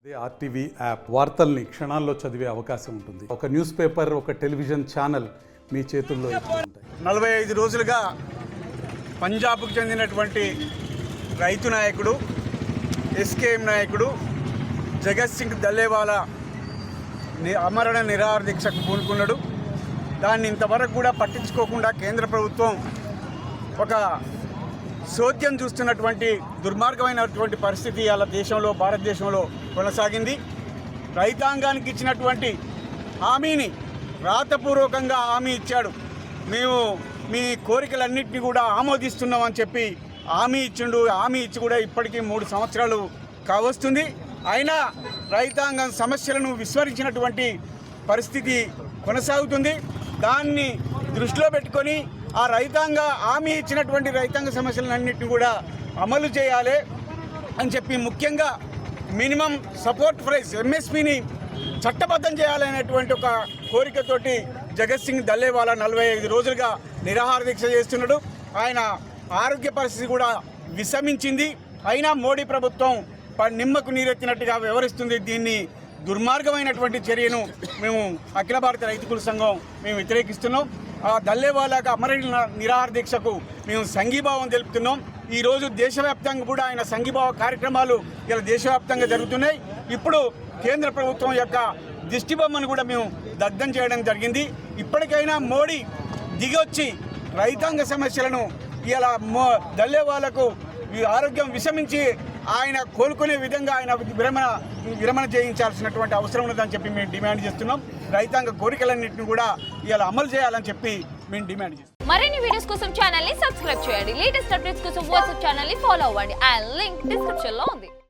RTV app వార్తల్ని క్షణాల్లో చదివే అవకాశం ఉంటుంది. ఒక న్యూస్ పేపర్, ఒక టెలివిజన్ ఛానల్ మీ చేతుల్లో ఉంటాయి. 45 రోజులుగా పంజాబ్కు చెందినటువంటి రైతు నాయకుడు, ఎస్కేఎం నాయకుడు జగత్ సింగ్ దల్లేవాలా అమరణ నిరాహార దీక్షకు పూనుకున్నాడు. దాన్ని ఇంతవరకు కూడా పట్టించుకోకుండా కేంద్ర ప్రభుత్వం ఒక సోద్యం చూస్తున్నటువంటి దుర్మార్గమైనటువంటి పరిస్థితి అలా దేశంలో, భారతదేశంలో కొనసాగింది. రైతాంగానికి ఇచ్చినటువంటి హామీని రాతపూర్వకంగా హామీ ఇచ్చాడు. మేము మీ కోరికలన్నింటినీ కూడా ఆమోదిస్తున్నామని చెప్పి హామీ ఇచ్చిండు. హామీ ఇచ్చి కూడా ఇప్పటికీ 3 సంవత్సరాలు కావస్తుంది. అయినా రైతాంగం సమస్యలను విస్మరించినటువంటి పరిస్థితి కొనసాగుతుంది. దాన్ని దృష్టిలో పెట్టుకొని ఆ హామీ ఇచ్చినటువంటి రైతాంగ సమస్యలన్నింటినీ కూడా అమలు చేయాలి అని చెప్పి, ముఖ్యంగా మినిమం సపోర్ట్ ప్రైస్ ఎంఎస్పిని చట్టబద్ధం చేయాలనేటువంటి ఒక కోరికతోటి జగత్ సింగ్ దల్లేవాలా 45 రోజులుగా నిరాహార దీక్ష చేస్తున్నాడు. ఆయన ఆరోగ్య పరిస్థితి కూడా విషమించింది. అయినా మోడీ ప్రభుత్వం నిమ్మకు నీరెత్తినట్టుగా వ్యవహరిస్తుంది. దీన్ని దుర్మార్గమైనటువంటి చర్యను మేము అఖిల భారత రైతుకుల సంఘం మేము వ్యతిరేకిస్తున్నాం. ఆ దల్లేవాలాగా అమరణ నిరాహార దీక్షకు మేము సంఘీభావం తెలుపుతున్నాం. ఈరోజు దేశవ్యాప్తంగా కూడా ఆయన సంఘీభావ కార్యక్రమాలు ఇలా దేశవ్యాప్తంగా జరుగుతున్నాయి. ఇప్పుడు కేంద్ర ప్రభుత్వం యొక్క దిష్టిబొమ్మను కూడా మేము దగ్ధం చేయడం జరిగింది. ఇప్పటికైనా మోడీ దిగొచ్చి రైతాంగ సమస్యలను ఇలా దల్లేవాలకు ఆరోగ్యం విషమించి ఆయన కోలుకునే విధంగా ఆయన విరమణ చేయించాల్సినటువంటి అవసరం ఉన్నదని చెప్పి మేము డిమాండ్ చేస్తున్నాం. రైతాంగ కోరికలన్నింటినీ కూడా ఇలా అమలు చేయాలని చెప్పి మేము డిమాండ్ చేస్తున్నాం. మరిన్ని వీడియోస్ కోసం ఛానల్ ని సబ్స్క్రైబ్ చేయండి. లేటెస్ట్ అప్డేట్స్ కోసం వాట్సాప్ ఛానల్ ని ఫాలో అవ్వండి. ఆ లింక్ డిస్క్రిప్షన్ లో ఉంది.